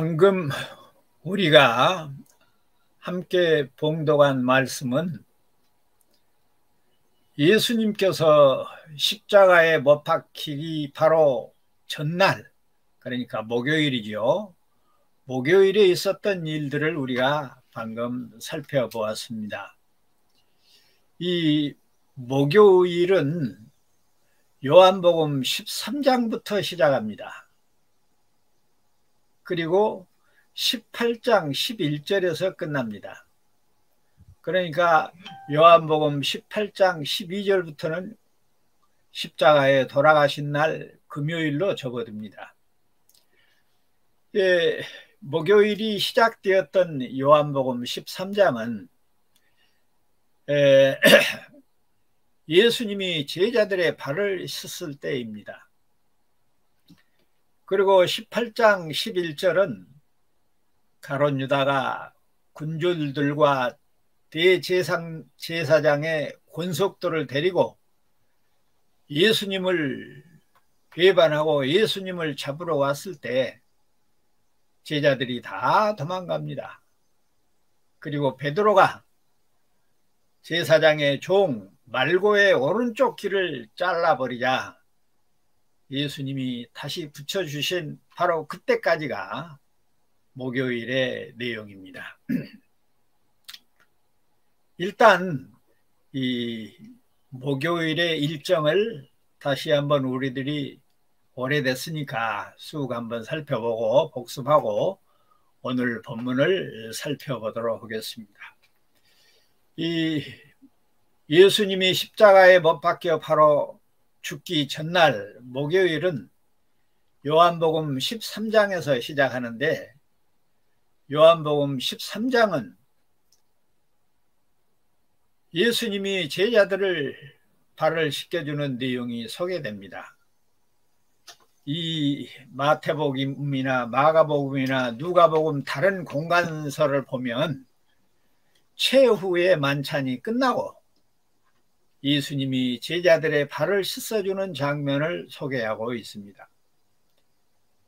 방금 우리가 함께 봉독한 말씀은 예수님께서 십자가에 못 박히기 바로 전날, 그러니까 목요일이죠. 목요일에 있었던 일들을 우리가 방금 살펴보았습니다. 이 목요일은 요한복음 13장부터 시작합니다. 그리고 18장 11절에서 끝납니다. 그러니까 요한복음 18장 12절부터는 십자가에 돌아가신 날 금요일로 접어듭니다. 목요일이 시작되었던 요한복음 13장은 예수님이 제자들의 발을 씻을 때입니다. 그리고 18장 11절은 가룟 유다가 군졸들과 대제사장의 권속들을 데리고 예수님을 배반하고 예수님을 잡으러 왔을 때 제자들이 다 도망갑니다. 그리고 베드로가 제사장의 종 말고의 오른쪽 귀를 잘라버리자 예수님이 다시 붙여주신 바로 그때까지가 목요일의 내용입니다. 일단 이 목요일의 일정을 다시 한번 우리들이 오래됐으니까 쑥 한번 살펴보고 복습하고 오늘 본문을 살펴보도록 하겠습니다. 이 예수님이 십자가에 못 박혀 바로 죽기 전날 목요일은 요한복음 13장에서 시작하는데 요한복음 13장은 예수님이 제자들을 발을 씻겨주는 내용이 소개됩니다. 이 마태복음이나 마가복음이나 누가복음 다른 공간서를 보면 최후의 만찬이 끝나고 예수님이 제자들의 발을 씻어주는 장면을 소개하고 있습니다.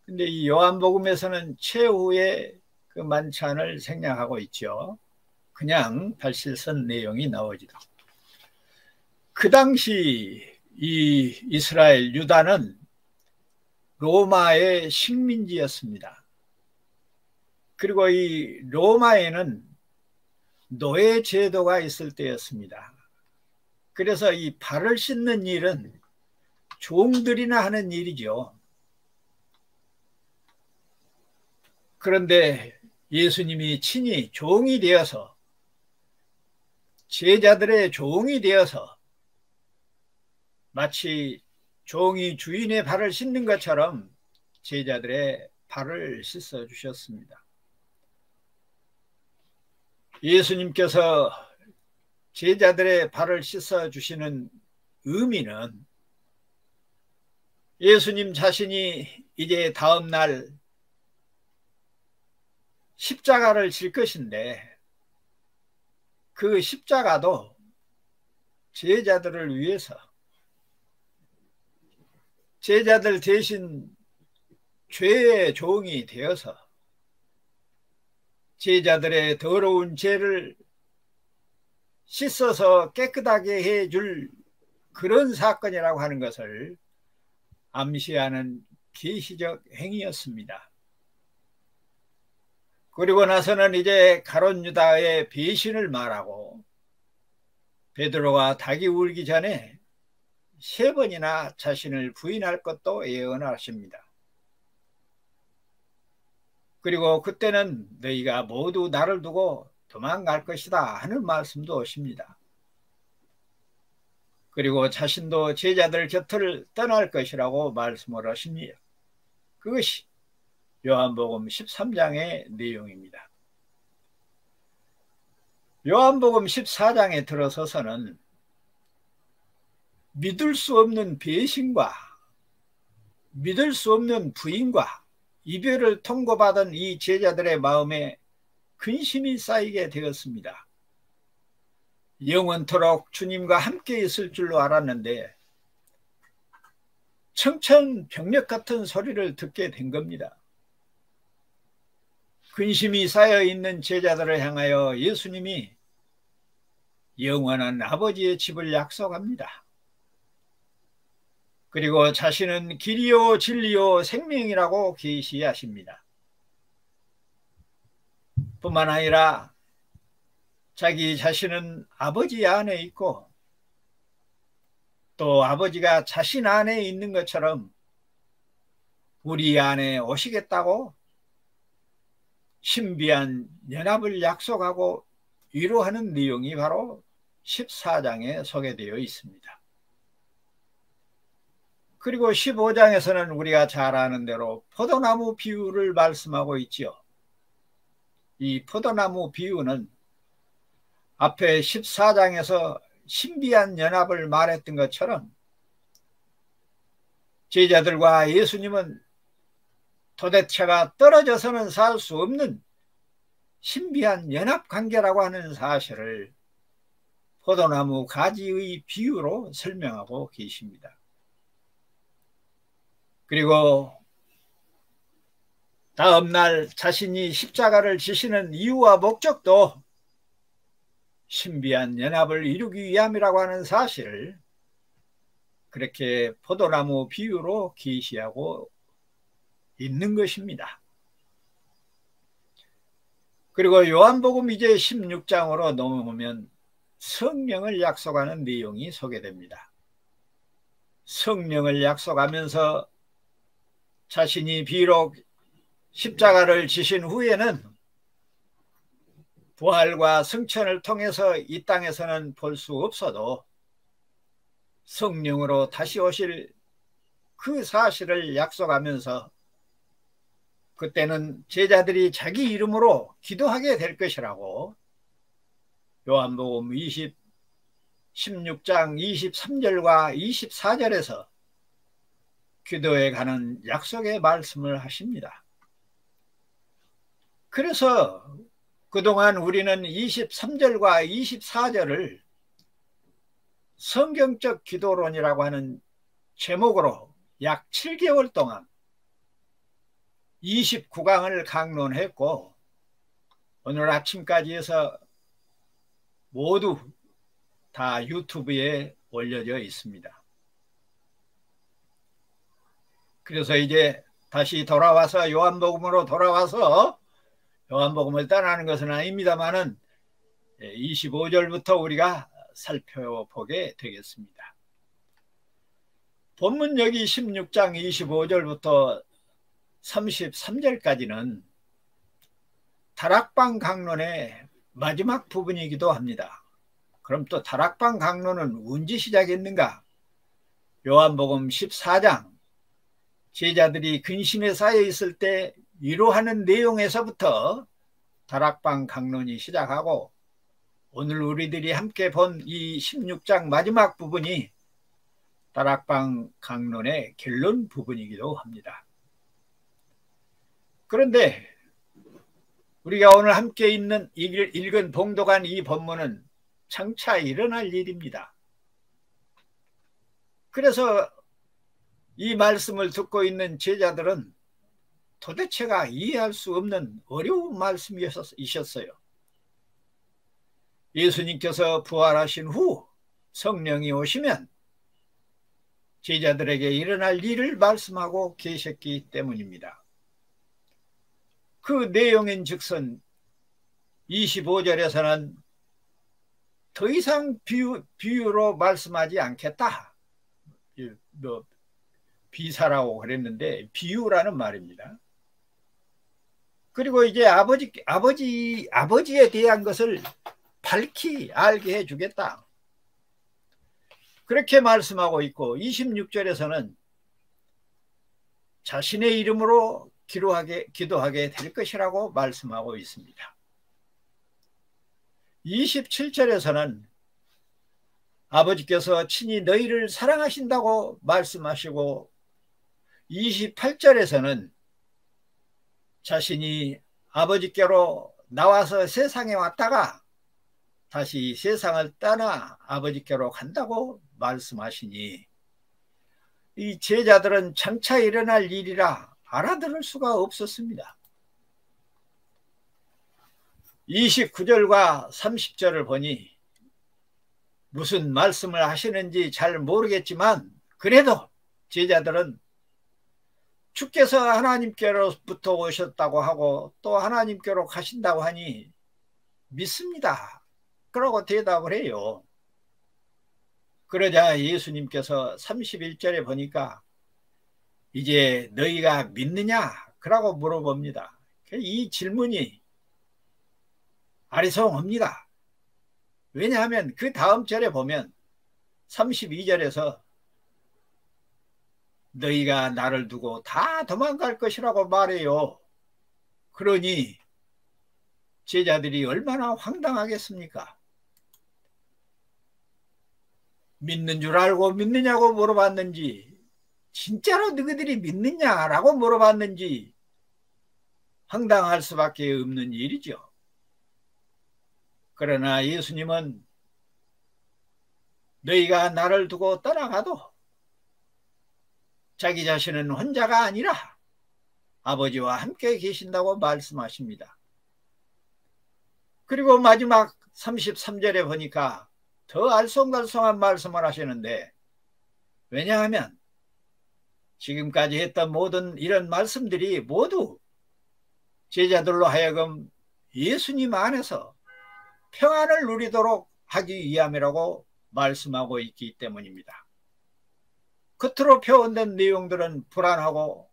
근데 이 요한복음에서는 최후의 그 만찬을 생략하고 있죠. 그냥 발 씻은 내용이 나오지도. 그 당시 이 이스라엘 유다는 로마의 식민지였습니다. 그리고 이 로마에는 노예 제도가 있을 때였습니다. 그래서 이 발을 씻는 일은 종들이나 하는 일이죠. 그런데 예수님이 친히 종이 되어서 제자들의 종이 되어서 마치 종이 주인의 발을 씻는 것처럼 제자들의 발을 씻어 주셨습니다. 예수님께서 제자들의 발을 씻어 주시는 의미는 예수님 자신이 이제 다음 날 십자가를 질 것인데 그 십자가도 제자들을 위해서 제자들 대신 죄의 종이 되어서 제자들의 더러운 죄를 씻어서 깨끗하게 해줄 그런 사건이라고 하는 것을 암시하는 계시적 행위였습니다. 그리고 나서는 이제 가룟 유다의 배신을 말하고 베드로가 닭이 울기 전에 3번이나 자신을 부인할 것도 예언하십니다. 그리고 그때는 너희가 모두 나를 두고 도망갈 것이다 하는 말씀도 오십니다. 그리고 자신도 제자들 곁을 떠날 것이라고 말씀을 하십니다. 그것이 요한복음 13장의 내용입니다. 요한복음 14장에 들어서서는 믿을 수 없는 배신과 믿을 수 없는 부인과 이별을 통고받은 이 제자들의 마음에 근심이 쌓이게 되었습니다. 영원토록 주님과 함께 있을 줄로 알았는데 청천벽력 같은 소리를 듣게 된 겁니다. 근심이 쌓여 있는 제자들을 향하여 예수님이 영원한 아버지의 집을 약속합니다. 그리고 자신은 길이요 진리요 생명이라고 계시하십니다. 뿐만 아니라 자기 자신은 아버지 안에 있고 또 아버지가 자신 안에 있는 것처럼 우리 안에 오시겠다고 신비한 연합을 약속하고 위로하는 내용이 바로 14장에 소개되어 있습니다. 그리고 15장에서는 우리가 잘 아는 대로 포도나무 비유를 말씀하고 있지요. 이 포도나무 비유는 앞에 14장에서 신비한 연합을 말했던 것처럼 제자들과 예수님은 도대체가 떨어져서는 살 수 없는 신비한 연합관계라고 하는 사실을 포도나무 가지의 비유로 설명하고 계십니다. 그리고 다음날 자신이 십자가를 지시는 이유와 목적도 신비한 연합을 이루기 위함이라고 하는 사실을 그렇게 포도나무 비유로 계시하고 있는 것입니다. 그리고 요한복음 이제 16장으로 넘어오면 성령을 약속하는 내용이 소개됩니다. 성령을 약속하면서 자신이 비록 십자가를 지신 후에는 부활과 승천을 통해서 이 땅에서는 볼 수 없어도 성령으로 다시 오실 그 사실을 약속하면서 그때는 제자들이 자기 이름으로 기도하게 될 것이라고 요한복음 16장 23절과 24절에서 기도에 관한 약속의 말씀을 하십니다. 그래서 그동안 우리는 23절과 24절을 성경적 기도론이라고 하는 제목으로 약 7개월 동안 29강을 강론했고 오늘 아침까지 해서 모두 다 유튜브에 올려져 있습니다. 그래서 이제 다시 돌아와서 요한복음으로 돌아와서 요한복음을 떠나는 것은 아닙니다만은 25절부터 우리가 살펴보게 되겠습니다. 본문 여기 16장 25절부터 33절까지는 다락방 강론의 마지막 부분이기도 합니다. 그럼 또 다락방 강론은 언제 시작했는가? 요한복음 14장 제자들이 근심에 쌓여 있을 때 위로하는 내용에서부터 다락방 강론이 시작하고 오늘 우리들이 함께 본 이 16장 마지막 부분이 다락방 강론의 결론 부분이기도 합니다. 그런데 우리가 오늘 함께 읽은 봉독한 이 본문은 장차 일어날 일입니다. 그래서 이 말씀을 듣고 있는 제자들은 도대체가 이해할 수 없는 어려운 말씀이셨어요. 예수님께서 부활하신 후 성령이 오시면 제자들에게 일어날 일을 말씀하고 계셨기 때문입니다. 그 내용인 즉슨 25절에서는 더 이상 비유로 말씀하지 않겠다. 비사라고 그랬는데 비유라는 말입니다. 그리고 이제 아버지에 대한 것을 밝히 알게 해주겠다. 그렇게 말씀하고 있고 26절에서는 자신의 이름으로 기도하게 될 것이라고 말씀하고 있습니다. 27절에서는 아버지께서 친히 너희를 사랑하신다고 말씀하시고 28절에서는 자신이 아버지께로 나와서 세상에 왔다가 다시 세상을 떠나 아버지께로 간다고 말씀하시니 이 제자들은 장차 일어날 일이라 알아들을 수가 없었습니다. 29절과 30절을 보니 무슨 말씀을 하시는지 잘 모르겠지만 그래도 제자들은 주께서 하나님께로부터 오셨다고 하고 또 하나님께로 가신다고 하니 믿습니다. 그러고 대답을 해요. 그러자 예수님께서 31절에 보니까 이제 너희가 믿느냐? 그러고 물어봅니다. 이 질문이 아리송합니다. 왜냐하면 그 다음 절에 보면 32절에서 너희가 나를 두고 다 도망갈 것이라고 말해요. 그러니 제자들이 얼마나 황당하겠습니까? 믿는 줄 알고 믿느냐고 물어봤는지 진짜로 너희들이 믿느냐라고 물어봤는지 황당할 수밖에 없는 일이죠. 그러나 예수님은 너희가 나를 두고 떠나가도 자기 자신은 혼자가 아니라 아버지와 함께 계신다고 말씀하십니다. 그리고 마지막 33절에 보니까 더 알쏭달쏭한 말씀을 하시는데, 왜냐하면 지금까지 했던 모든 이런 말씀들이 모두 제자들로 하여금 예수님 안에서 평안을 누리도록 하기 위함이라고 말씀하고 있기 때문입니다. 겉으로 표현된 내용들은 불안하고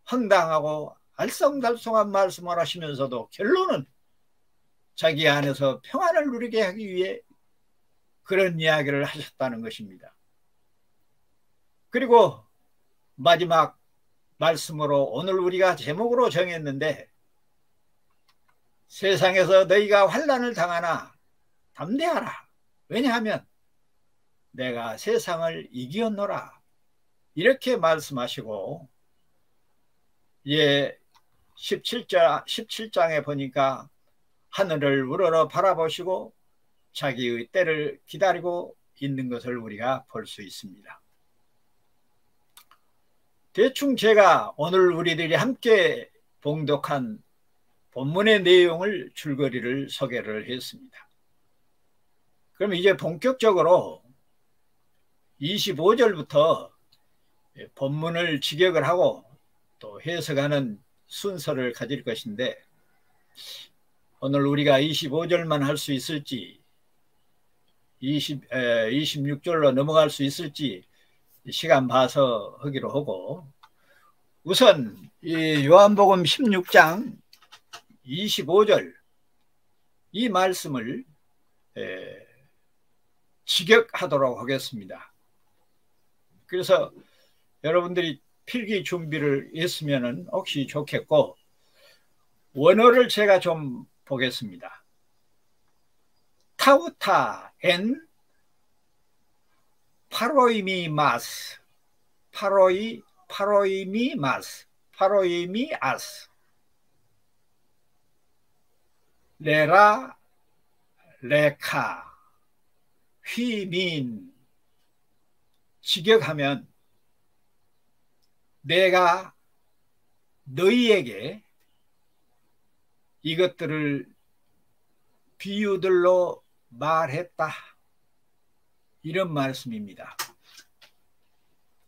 황당하고 알쏭달쏭한 말씀을 하시면서도 결론은 자기 안에서 평안을 누리게 하기 위해 그런 이야기를 하셨다는 것입니다. 그리고 마지막 말씀으로 오늘 우리가 제목으로 정했는데, 세상에서 너희가 환난을 당하나 담대하라. 왜냐하면 내가 세상을 이기었노라. 이렇게 말씀하시고, 17장에 보니까 하늘을 우러러 바라보시고 자기의 때를 기다리고 있는 것을 우리가 볼 수 있습니다. 대충 제가 오늘 우리들이 함께 봉독한 본문의 내용을 줄거리를 소개를 했습니다. 그럼 이제 본격적으로 25절부터 본문을 직역을 하고 또 해석하는 순서를 가질 것인데, 오늘 우리가 25절만 할 수 있을지 26절로 넘어갈 수 있을지 시간 봐서 하기로 하고, 우선 이 요한복음 16장 25절 이 말씀을 직역하도록 하겠습니다. 그래서 여러분들이 필기 준비를 했으면 혹시 좋겠고, 원어를 제가 좀 보겠습니다. 타우타 엔 파로이미마스 파로이미아스 레라 레카 휘민. 직역하면 내가 너희에게 이것들을 비유들로 말했다, 이런 말씀입니다.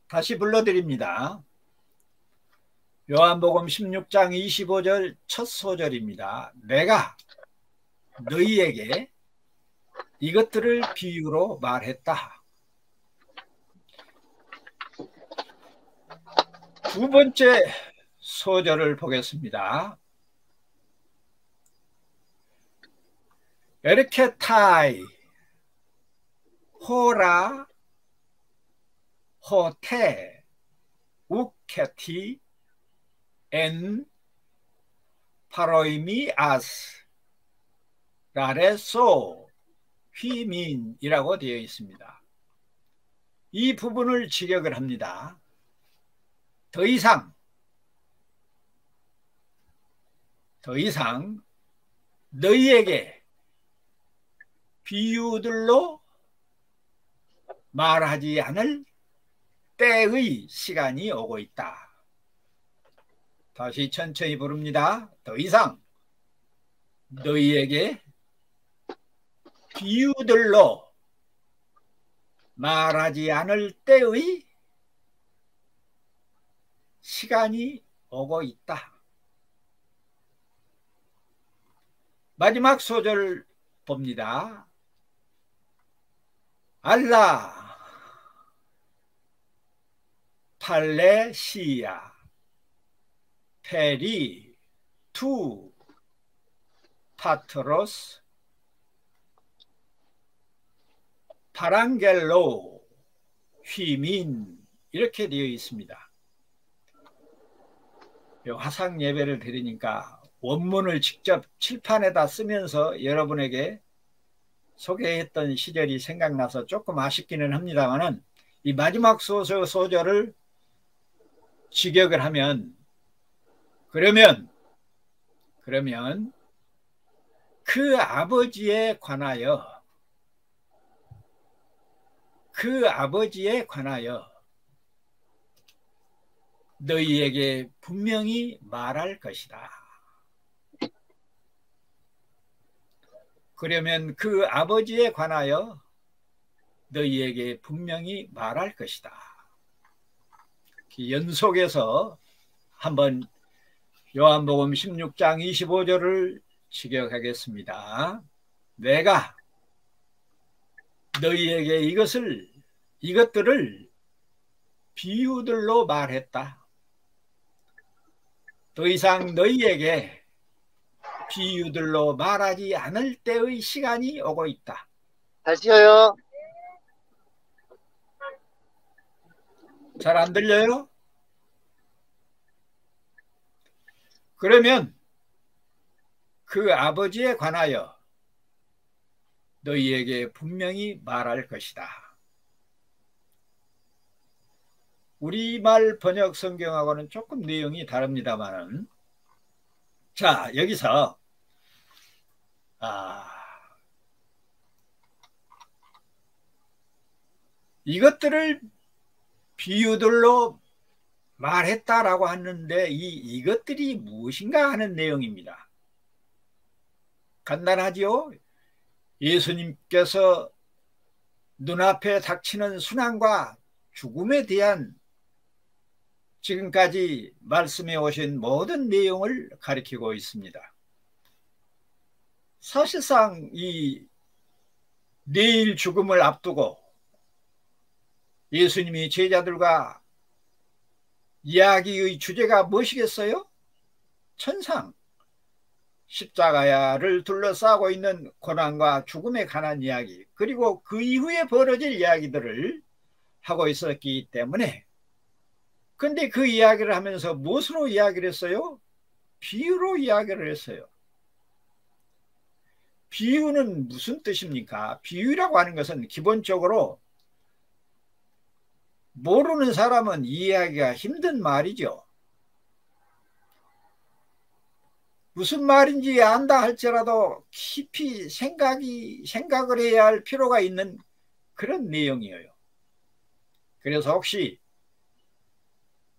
다시 불러드립니다. 요한복음 16장 25절 첫 소절입니다. 내가 너희에게 이것들을 비유로 말했다. 두 번째 소절을 보겠습니다. 에르케타이 호라 호테 우케티 엔 파로이미아스 라레소 휘민이라고 되어 있습니다. 이 부분을 직역을 합니다. 더 이상 너희에게 비유들로 말하지 않을 때의 시간이 오고 있다. 다시 천천히 부릅니다. 더 이상 너희에게 비유들로 말하지 않을 때의 시간이 오고 있다. 마지막 소절 봅니다. 알라 팔레시아 페리 투 파트로스 파랑겔로 휘민 이렇게 되어 있습니다. 화상 예배를 드리니까 원문을 직접 칠판에다 쓰면서 여러분에게 소개했던 시절이 생각나서 조금 아쉽기는 합니다만은 이 마지막 소절을 직역을 하면 그러면 그 아버지에 관하여 너희에게 분명히 말할 것이다. 그러면 그 아버지에 관하여 너희에게 분명히 말할 것이다. 연속해서 한번 요한복음 16장 25절을 직역하겠습니다. 내가 너희에게 이것들을 비유들로 말했다. 더 이상 너희에게 비유들로 말하지 않을 때의 시간이 오고 있다. 다시요. 잘 안 들려요? 그러면 그 아버지에 관하여 너희에게 분명히 말할 것이다. 우리말 번역 성경하고는 조금 내용이 다릅니다만은 자 여기서 이것들을 비유들로 말했다라고 하는데 이것들이 무엇인가 하는 내용입니다. 간단하지요? 예수님께서 눈앞에 닥치는 순환과 죽음에 대한 지금까지 말씀해 오신 모든 내용을 가리키고 있습니다. 사실상 이 내일 죽음을 앞두고 예수님이 제자들과 이야기의 주제가 무엇이겠어요? 천상, 십자가를 둘러싸고 있는 고난과 죽음에 관한 이야기, 그리고 그 이후에 벌어질 이야기들을 하고 있었기 때문에 근데 그 이야기를 하면서 무엇으로 이야기를 했어요? 비유로 이야기를 했어요. 비유는 무슨 뜻입니까? 비유라고 하는 것은 기본적으로 모르는 사람은 이해하기가 힘든 말이죠. 무슨 말인지 안다 할지라도 깊이 생각을 해야 할 필요가 있는 그런 내용이에요. 그래서 혹시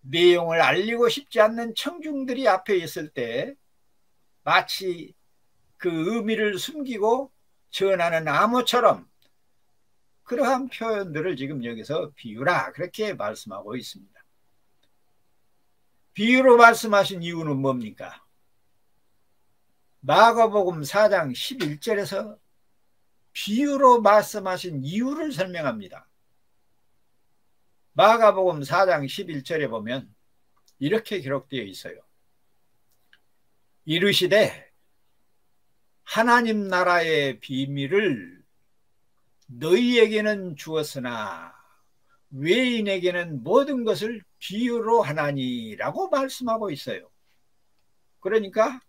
내용을 알리고 싶지 않는 청중들이 앞에 있을 때 마치 그 의미를 숨기고 전하는 암호처럼 그러한 표현들을 지금 여기서 비유라 그렇게 말씀하고 있습니다. 비유로 말씀하신 이유는 뭡니까? 마가복음 4장 11절에서 비유로 말씀하신 이유를 설명합니다. 마가복음 4장 11절에 보면 이렇게 기록되어 있어요. 이르시되 하나님 나라의 비밀을 너희에게는 주었으나 외인에게는 모든 것을 비유로 하나니라고 말씀하고 있어요. 그러니까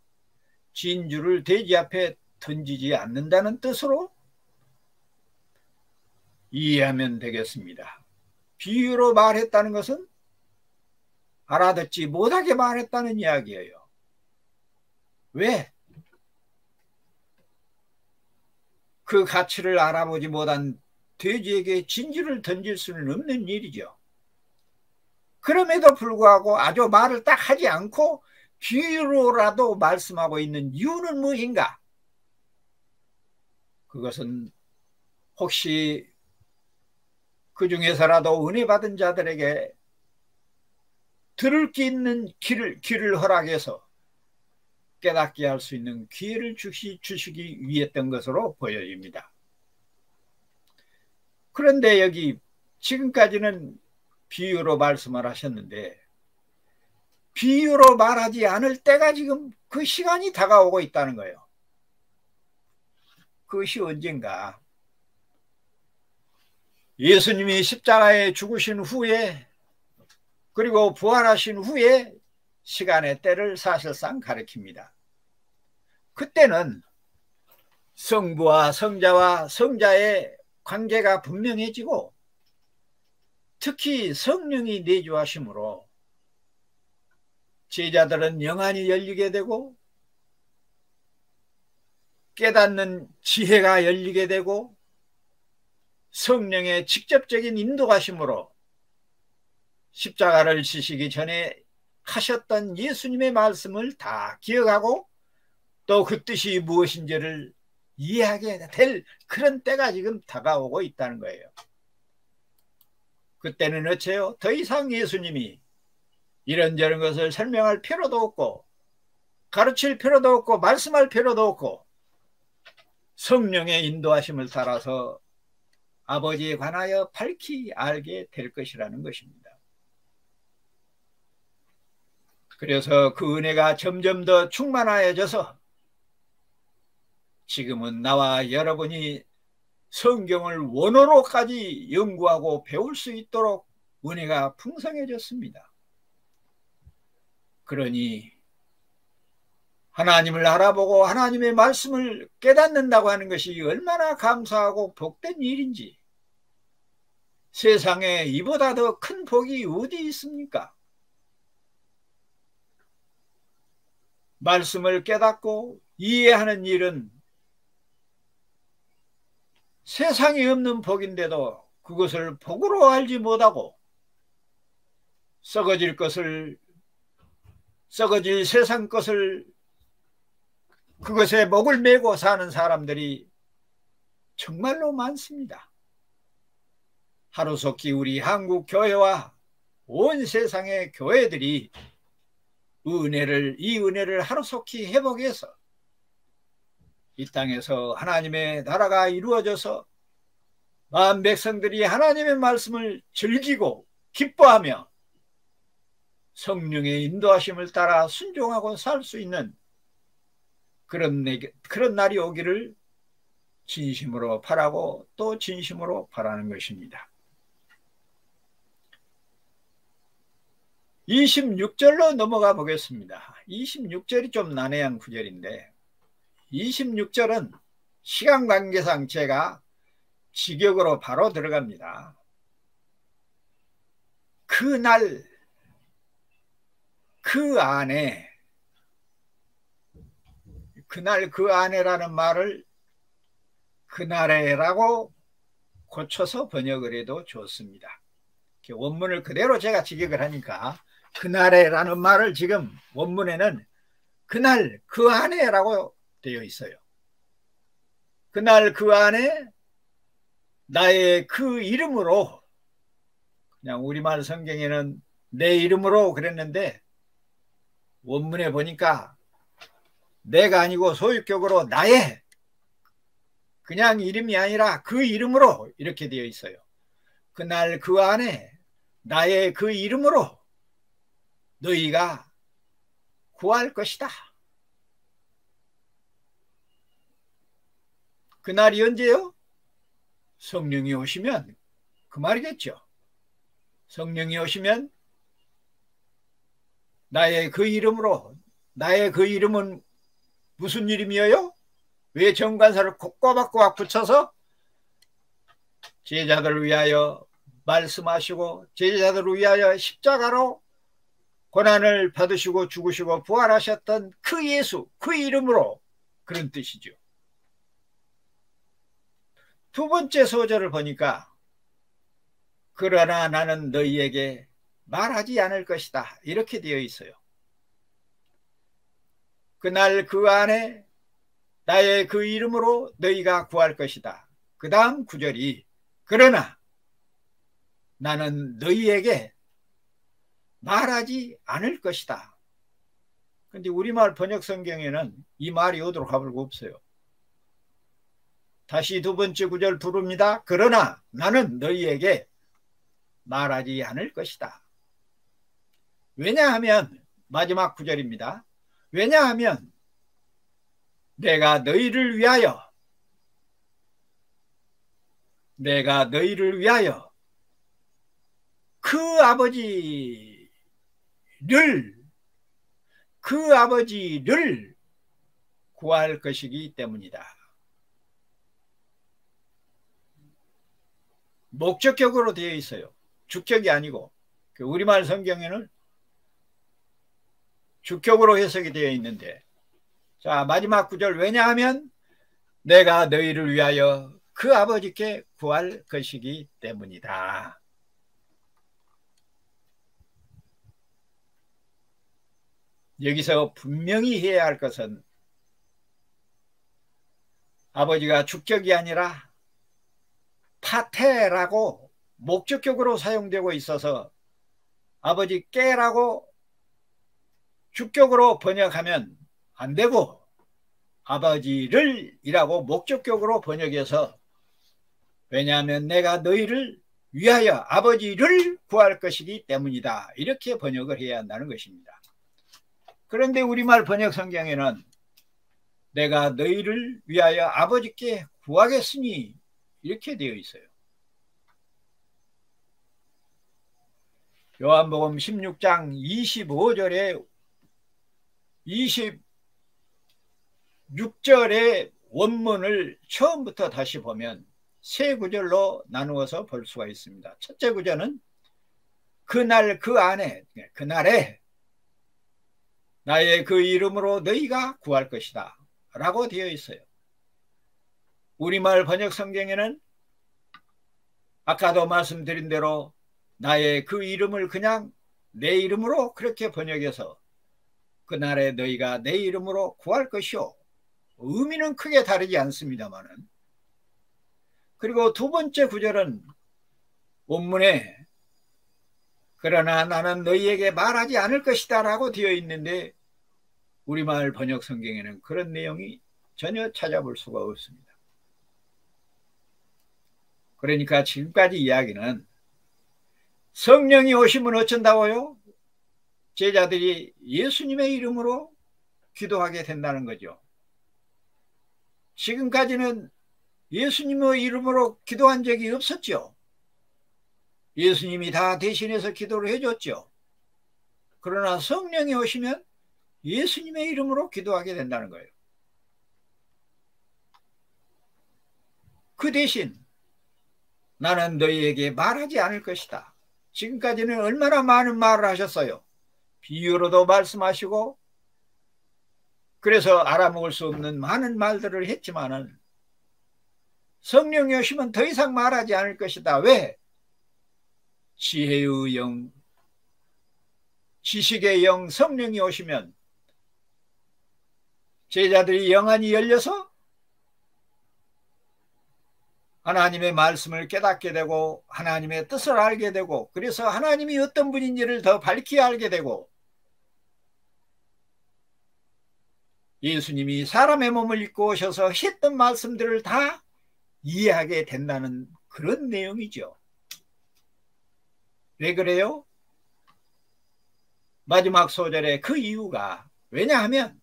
진주를 돼지 앞에 던지지 않는다는 뜻으로 이해하면 되겠습니다. 비유로 말했다는 것은 알아듣지 못하게 말했다는 이야기예요. 왜? 그 가치를 알아보지 못한 돼지에게 진주를 던질 수는 없는 일이죠. 그럼에도 불구하고 아주 말을 딱 하지 않고 비유로라도 말씀하고 있는 이유는 무엇인가? 그것은 혹시 그 중에서라도 은혜 받은 자들에게 들을 게 있는 귀를 허락해서 깨닫게 할 수 있는 기회를 주시기 위했던 것으로 보여집니다. 그런데 여기 지금까지는 비유로 말씀을 하셨는데 비유로 말하지 않을 때가 지금 그 시간이 다가오고 있다는 거예요. 그것이 언젠가 예수님이 십자가에 죽으신 후에 그리고 부활하신 후에 시간의 때를 사실상 가리킵니다. 그때는 성부와 성자와 성자의 관계가 분명해지고 특히 성령이 내주하심으로 제자들은 영안이 열리게 되고 깨닫는 지혜가 열리게 되고 성령의 직접적인 인도하심으로 십자가를 지시기 전에 하셨던 예수님의 말씀을 다 기억하고 또 그 뜻이 무엇인지를 이해하게 될 그런 때가 지금 다가오고 있다는 거예요. 그때는 어째요? 더 이상 예수님이 이런저런 것을 설명할 필요도 없고 가르칠 필요도 없고 말씀할 필요도 없고 성령의 인도하심을 따라서 아버지에 관하여 밝히 알게 될 것이라는 것입니다. 그래서 그 은혜가 점점 더 충만하여져서 지금은 나와 여러분이 성경을 원어로까지 연구하고 배울 수 있도록 은혜가 풍성해졌습니다. 그러니 하나님을 알아보고 하나님의 말씀을 깨닫는다고 하는 것이 얼마나 감사하고 복된 일인지 세상에 이보다 더 큰 복이 어디 있습니까? 말씀을 깨닫고 이해하는 일은 세상에 없는 복인데도 그것을 복으로 알지 못하고 썩어질 세상 것을 그것에 목을 메고 사는 사람들이 정말로 많습니다. 하루속히 우리 한국 교회와 온 세상의 교회들이 이 은혜를 하루속히 회복해서 이 땅에서 하나님의 나라가 이루어져서 마음 백성들이 하나님의 말씀을 즐기고 기뻐하며 성령의 인도하심을 따라 순종하고 살 수 있는 그런 날이 오기를 진심으로 바라고 또 진심으로 바라는 것입니다. 26절로 넘어가 보겠습니다. 26절이 좀 난해한 구절인데 26절은 시간 관계상 제가 직역으로 바로 들어갑니다. 그날 그 안에라는 말을 그날에라고 고쳐서 번역을 해도 좋습니다. 원문을 그대로 제가 직역을 하니까 그날에라는 말을 지금 원문에는 그날 그 안에라고 되어 있어요. 그날 그 안에 나의 그 이름으로, 그냥 우리말 성경에는 내 이름으로 그랬는데 원문에 보니까 내가 아니고 소유격으로 나의, 그냥 이름이 아니라 그 이름으로 이렇게 되어 있어요. 그날 그 안에 나의 그 이름으로 너희가 구할 것이다. 그날이 언제요? 성령이 오시면 그 말이겠죠. 성령이 오시면 나의 그 이름으로, 나의 그 이름은 무슨 이름이에요? 왜 정관사를 꼬박꼬박 붙여서 제자들을 위하여 말씀하시고 제자들을 위하여 십자가로 고난을 받으시고 죽으시고 부활하셨던 그 예수, 그 이름으로, 그런 뜻이죠. 두 번째 소절을 보니까 그러나 나는 너희에게 말하지 않을 것이다, 이렇게 되어 있어요. 그날 그 안에 나의 그 이름으로 너희가 구할 것이다. 그 다음 구절이 그러나 나는 너희에게 말하지 않을 것이다. 그런데 우리말 번역 성경에는 이 말이 오도록 하고 없어요. 다시 두 번째 구절 부릅니다. 그러나 나는 너희에게 말하지 않을 것이다. 왜냐하면 마지막 구절입니다. 왜냐하면 내가 너희를 위하여 그 아버지를 구할 것이기 때문이다. 목적격으로 되어 있어요. 주격이 아니고. 우리말 성경에는 주격으로 해석이 되어 있는데, 자, 마지막 구절, 왜냐하면 내가 너희를 위하여 그 아버지께 구할 것이기 때문이다. 여기서 분명히 해야 할 것은 아버지가 주격이 아니라 파테라고 목적격으로 사용되고 있어서 아버지께라고 주격으로 번역하면 안 되고 아버지를 이라고 목적격으로 번역해서, 왜냐하면 내가 너희를 위하여 아버지를 구할 것이기 때문이다, 이렇게 번역을 해야 한다는 것입니다. 그런데 우리말 번역 성경에는 내가 너희를 위하여 아버지께 구하겠으니 이렇게 되어 있어요. 요한복음 16장 25절에 26절의 원문을 처음부터 다시 보면 세 구절로 나누어서 볼 수가 있습니다. 첫째 구절은 그날 그 안에, 그날에 나의 그 이름으로 너희가 구할 것이다 라고 되어 있어요. 우리말 번역 성경에는 아까도 말씀드린 대로 나의 그 이름을 그냥 내 이름으로 그렇게 번역해서 그날에 너희가 내 이름으로 구할 것이요, 의미는 크게 다르지 않습니다만은. 그리고 두 번째 구절은 원문에 그러나 나는 너희에게 말하지 않을 것이다 라고 되어 있는데 우리말 번역 성경에는 그런 내용이 전혀 찾아볼 수가 없습니다. 그러니까 지금까지 이야기는 성령이 오시면 어쩐다고요? 제자들이 예수님의 이름으로 기도하게 된다는 거죠. 지금까지는 예수님의 이름으로 기도한 적이 없었죠. 예수님이 다 대신해서 기도를 해줬죠. 그러나 성령이 오시면 예수님의 이름으로 기도하게 된다는 거예요. 그 대신 나는 너희에게 말하지 않을 것이다. 지금까지는 얼마나 많은 말을 하셨어요. 비유로도 말씀하시고 그래서 알아먹을 수 없는 많은 말들을 했지만은 성령이 오시면 더 이상 말하지 않을 것이다. 왜? 지혜의 영, 지식의 영, 성령이 오시면 제자들이 영안이 열려서 하나님의 말씀을 깨닫게 되고 하나님의 뜻을 알게 되고, 그래서 하나님이 어떤 분인지를 더 밝히 알게 되고, 예수님이 사람의 몸을 입고 오셔서 했던 말씀들을 다 이해하게 된다는 그런 내용이죠. 왜 그래요? 마지막 소절에 그 이유가 왜냐하면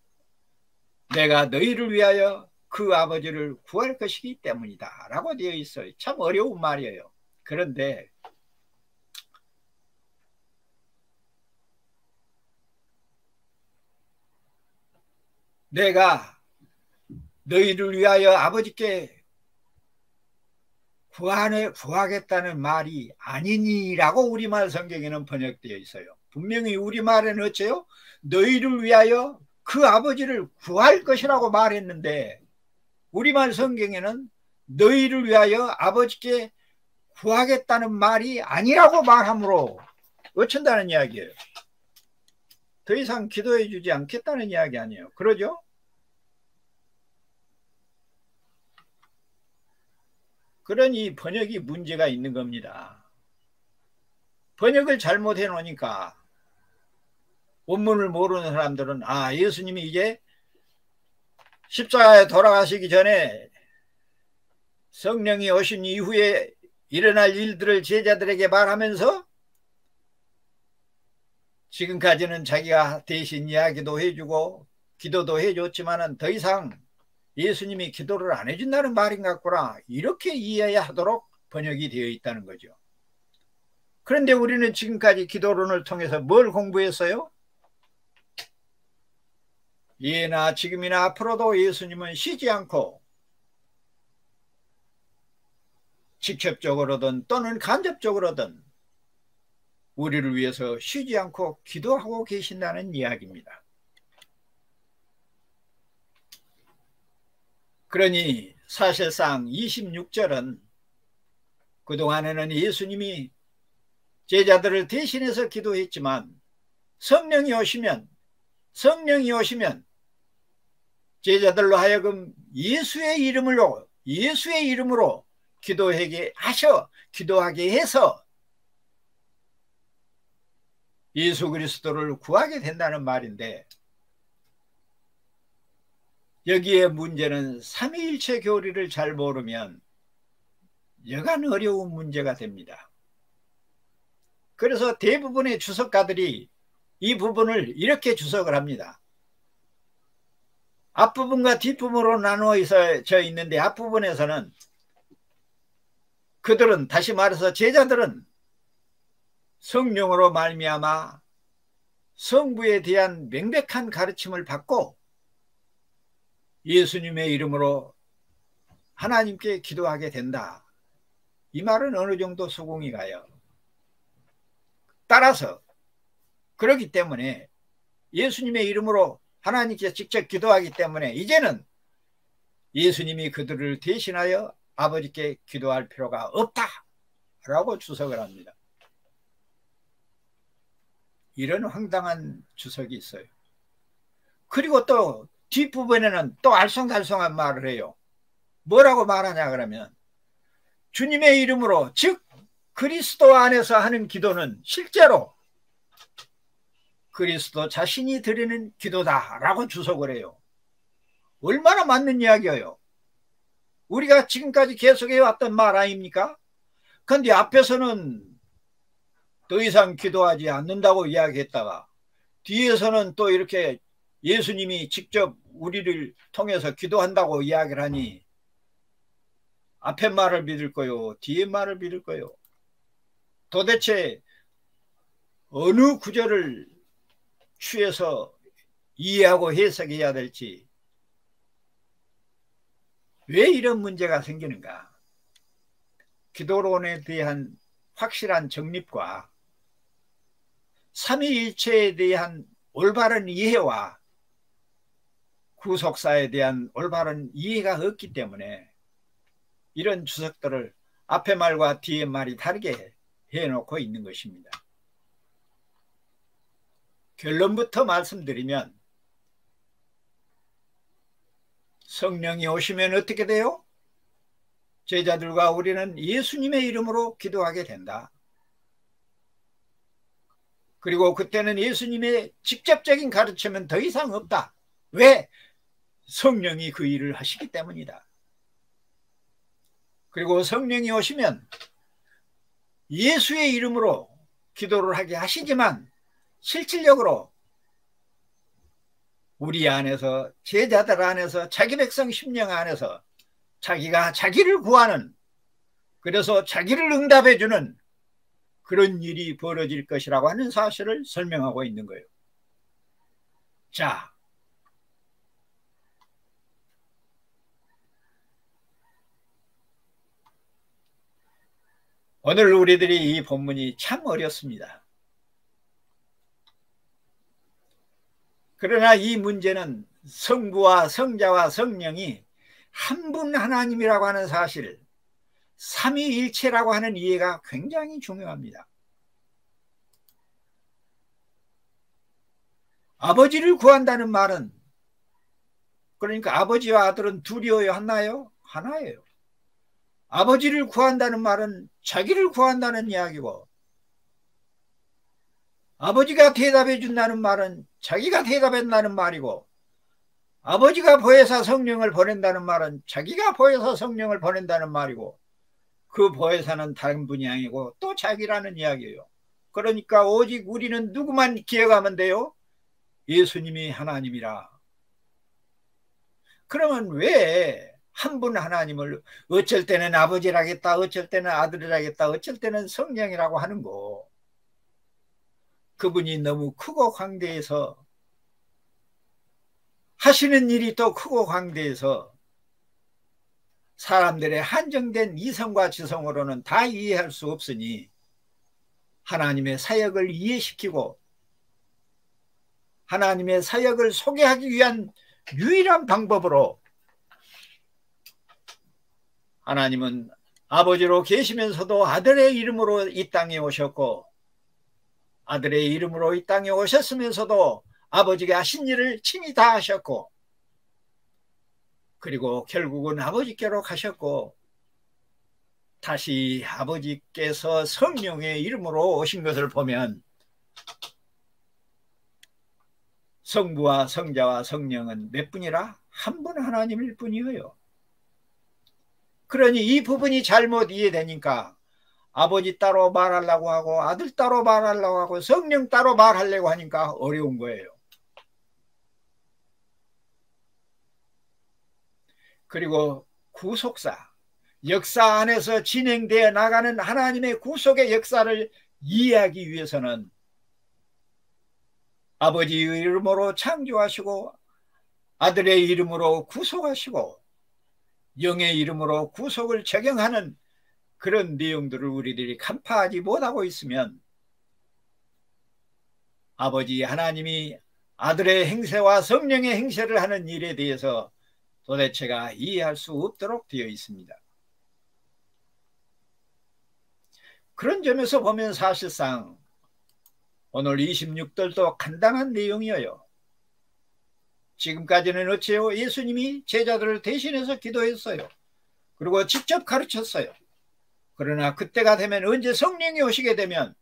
내가 너희를 위하여 그 아버지를 구할 것이기 때문이다 라고 되어 있어요. 참 어려운 말이에요. 그런데 내가 너희를 위하여 아버지께 구하겠다는 말이 아니니라고 우리말 성경에는 번역되어 있어요. 분명히 우리말에는 어째요? 너희를 위하여 그 아버지를 구할 것이라고 말했는데 우리말 성경에는 너희를 위하여 아버지께 구하겠다는 말이 아니라고 말하므로 어쩐다는 이야기예요. 더 이상 기도해 주지 않겠다는 이야기 아니에요. 그러죠? 그러니 번역이 문제가 있는 겁니다. 번역을 잘못해 놓으니까 원문을 모르는 사람들은 아, 예수님이 이제 십자가에 돌아가시기 전에 성령이 오신 이후에 일어날 일들을 제자들에게 말하면서 지금까지는 자기가 대신 이야기도 해주고 기도도 해줬지만은 더 이상 예수님이 기도를 안 해준다는 말인 같구나, 이렇게 이해하도록 번역이 되어 있다는 거죠. 그런데 우리는 지금까지 기도론을 통해서 뭘 공부했어요? 예나 지금이나 앞으로도 예수님은 쉬지 않고 직접적으로든 또는 간접적으로든 우리를 위해서 쉬지 않고 기도하고 계신다는 이야기입니다. 그러니 사실상 26절은 그동안에는 예수님이 제자들을 대신해서 기도했지만 성령이 오시면 제자들로 하여금 예수의 이름으로 기도하게 해서 예수 그리스도를 구하게 된다는 말인데, 여기에 문제는 삼위일체 교리를 잘 모르면 여간 어려운 문제가 됩니다. 그래서 대부분의 주석가들이 이 부분을 이렇게 주석을 합니다. 앞부분과 뒷부분으로 나누어져 있는데, 앞부분에서는 그들은, 다시 말해서 제자들은 성령으로 말미암아 성부에 대한 명백한 가르침을 받고 예수님의 이름으로 하나님께 기도하게 된다. 이 말은 어느 정도 수긍이 가요. 따라서 그렇기 때문에 예수님의 이름으로 하나님께 직접 기도하기 때문에 이제는 예수님이 그들을 대신하여 아버지께 기도할 필요가 없다라고 주석을 합니다. 이런 황당한 주석이 있어요. 그리고 또 뒷부분에는 또 알쏭달쏭한 말을 해요. 뭐라고 말하냐 그러면, 주님의 이름으로, 즉 그리스도 안에서 하는 기도는 실제로 그리스도 자신이 드리는 기도다라고 주석을 해요. 얼마나 맞는 이야기예요. 우리가 지금까지 계속해왔던 말 아닙니까? 그런데 앞에서는 더 이상 기도하지 않는다고 이야기했다가 뒤에서는 또 이렇게 예수님이 직접 우리를 통해서 기도한다고 이야기를 하니 앞에 말을 믿을 거요, 뒤에 말을 믿을 거요? 도대체 어느 구절을 취해서 이해하고 해석해야 될지, 왜 이런 문제가 생기는가? 기도론에 대한 확실한 정립과 삼위일체에 대한 올바른 이해와 구속사에 대한 올바른 이해가 없기 때문에 이런 주석들을 앞에 말과 뒤에 말이 다르게 해놓고 있는 것입니다. 결론부터 말씀드리면, 성령이 오시면 어떻게 돼요? 제자들과 우리는 예수님의 이름으로 기도하게 된다. 그리고 그때는 예수님의 직접적인 가르침은 더 이상 없다. 왜? 성령이 그 일을 하시기 때문이다. 그리고 성령이 오시면 예수의 이름으로 기도를 하게 하시지만 실질적으로 우리 안에서, 제자들 안에서, 자기 백성 심령 안에서 자기가 자기를 구하는, 그래서 자기를 응답해 주는 그런 일이 벌어질 것이라고 하는 사실을 설명하고 있는 거예요. 자, 오늘 우리들이 이 본문이 참 어렵습니다. 그러나 이 문제는 성부와 성자와 성령이 한 분 하나님이라고 하는 사실, 삼위일체라고 하는 이해가 굉장히 중요합니다. 아버지를 구한다는 말은, 그러니까 아버지와 아들은 둘이어야 하나요? 하나예요. 아버지를 구한다는 말은 자기를 구한다는 이야기고, 아버지가 대답해 준다는 말은 자기가 대답한다는 말이고, 아버지가 보혜사 성령을 보낸다는 말은 자기가 보혜사 성령을 보낸다는 말이고, 그 보혜사는 다른 분이 아니고 또 자기라는 이야기예요. 그러니까 오직 우리는 누구만 기억하면 돼요? 예수님이 하나님이라. 그러면 왜 한 분 하나님을 어쩔 때는 아버지라겠다, 어쩔 때는 아들이라겠다, 어쩔 때는 성령이라고 하는 거. 그분이 너무 크고 광대해서, 하시는 일이 또 크고 광대해서 사람들의 한정된 이성과 지성으로는 다 이해할 수 없으니 하나님의 사역을 이해시키고 하나님의 사역을 소개하기 위한 유일한 방법으로 하나님은 아버지로 계시면서도 아들의 이름으로 이 땅에 오셨고, 아들의 이름으로 이 땅에 오셨으면서도 아버지가 하신 일을 친히 다 하셨고, 그리고 결국은 아버지께로 가셨고, 다시 아버지께서 성령의 이름으로 오신 것을 보면 성부와 성자와 성령은 몇 분이라? 한 분 하나님일 뿐이에요. 그러니 이 부분이 잘못 이해되니까 아버지 따로 말하려고 하고 아들 따로 말하려고 하고 성령 따로 말하려고 하니까 어려운 거예요. 그리고 구속사, 역사 안에서 진행되어 나가는 하나님의 구속의 역사를 이해하기 위해서는 아버지의 이름으로 창조하시고 아들의 이름으로 구속하시고 영의 이름으로 구속을 적용하는 그런 내용들을 우리들이 간파하지 못하고 있으면 아버지 하나님이 아들의 행세와 성령의 행세를 하는 일에 대해서 도대체가 이해할 수 없도록 되어 있습니다. 그런 점에서 보면 사실상 오늘 26절도 간단한 내용이에요. 지금까지는 어째요? 예수님이 제자들을 대신해서 기도했어요. 그리고 직접 가르쳤어요. 그러나 그때가 되면, 언제 성령이 오시게 되면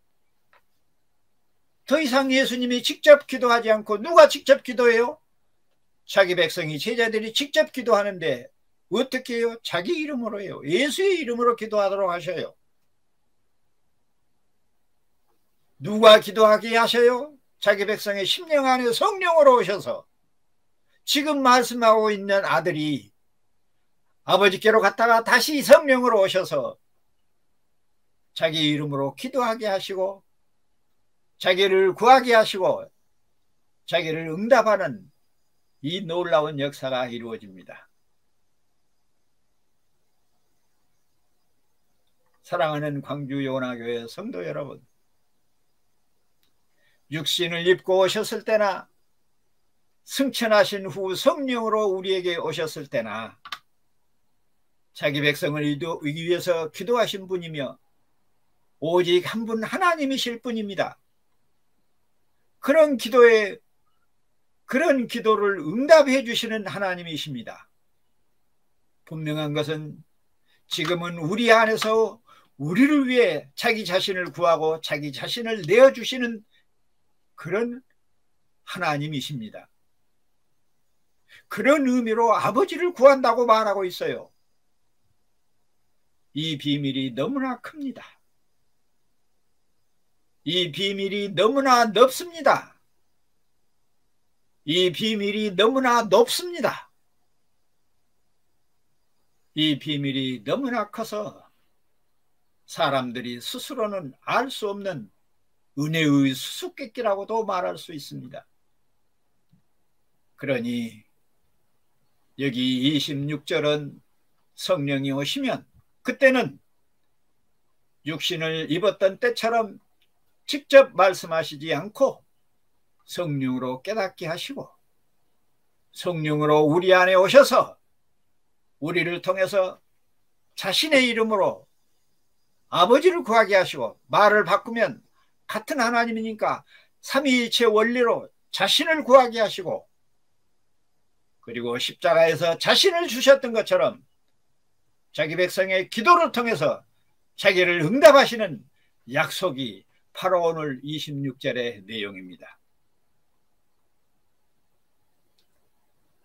더 이상 예수님이 직접 기도하지 않고 누가 직접 기도해요? 자기 백성이, 제자들이 직접 기도하는데 어떻게 해요? 자기 이름으로 해요. 예수의 이름으로 기도하도록 하셔요. 누가 기도하게 하셔요? 자기 백성의 심령 안에 성령으로 오셔서 지금 말씀하고 있는 아들이 아버지께로 갔다가 다시 성령으로 오셔서 자기 이름으로 기도하게 하시고 자기를 구하게 하시고 자기를 응답하는 이 놀라운 역사가 이루어집니다. 사랑하는 광주 요나교회 성도 여러분, 육신을 입고 오셨을 때나 승천하신 후 성령으로 우리에게 오셨을 때나 자기 백성을 이루기 위해서 기도하신 분이며 오직 한 분 하나님이실 뿐입니다. 그런 기도를 응답해 주시는 하나님이십니다. 분명한 것은 지금은 우리 안에서 우리를 위해 자기 자신을 구하고 자기 자신을 내어주시는 그런 하나님이십니다. 그런 의미로 아버지를 구한다고 말하고 있어요. 이 비밀이 너무나 큽니다. 이 비밀이 너무나 넓습니다. 이 비밀이 너무나 높습니다. 이 비밀이 너무나 커서 사람들이 스스로는 알 수 없는 은혜의 수수께끼라고도 말할 수 있습니다. 그러니 여기 26절은 성령이 오시면 그때는 육신을 입었던 때처럼 직접 말씀하시지 않고 성령으로 깨닫게 하시고 성령으로 우리 안에 오셔서 우리를 통해서 자신의 이름으로 아버지를 구하게 하시고, 말을 바꾸면 같은 하나님이니까 삼위일체 원리로 자신을 구하게 하시고, 그리고 십자가에서 자신을 주셨던 것처럼 자기 백성의 기도를 통해서 자기를 응답하시는 약속이 바로 오늘 26절의 내용입니다.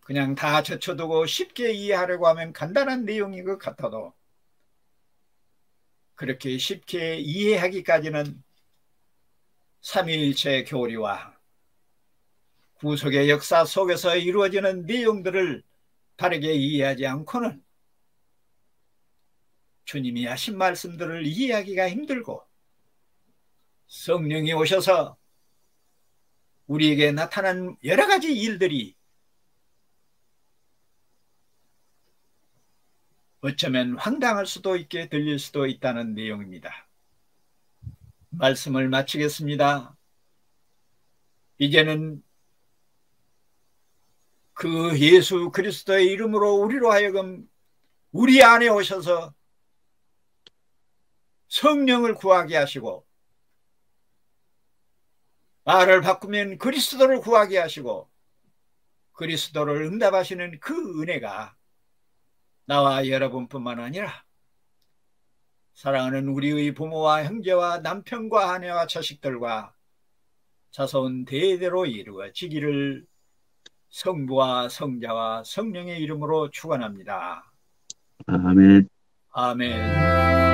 그냥 다 젖혀두고 쉽게 이해하려고 하면 간단한 내용인 것 같아도 그렇게 쉽게 이해하기까지는 삼위일체 교리와 구속의 역사 속에서 이루어지는 내용들을 바르게 이해하지 않고는 주님이 하신 말씀들을 이해하기가 힘들고 성령이 오셔서 우리에게 나타난 여러 가지 일들이 어쩌면 황당할 수도 있게 들릴 수도 있다는 내용입니다. 말씀을 마치겠습니다. 이제는 그 예수 그리스도의 이름으로 우리로 하여금 우리 안에 오셔서 성령을 구하게 하시고 말을 바꾸면 그리스도를 구하게 하시고 그리스도를 응답하시는 그 은혜가 나와 여러분뿐만 아니라 사랑하는 우리의 부모와 형제와 남편과 아내와 자식들과 자손 대대로 이루어지기를 성부와 성자와 성령의 이름으로 축원합니다. 아멘. 아멘.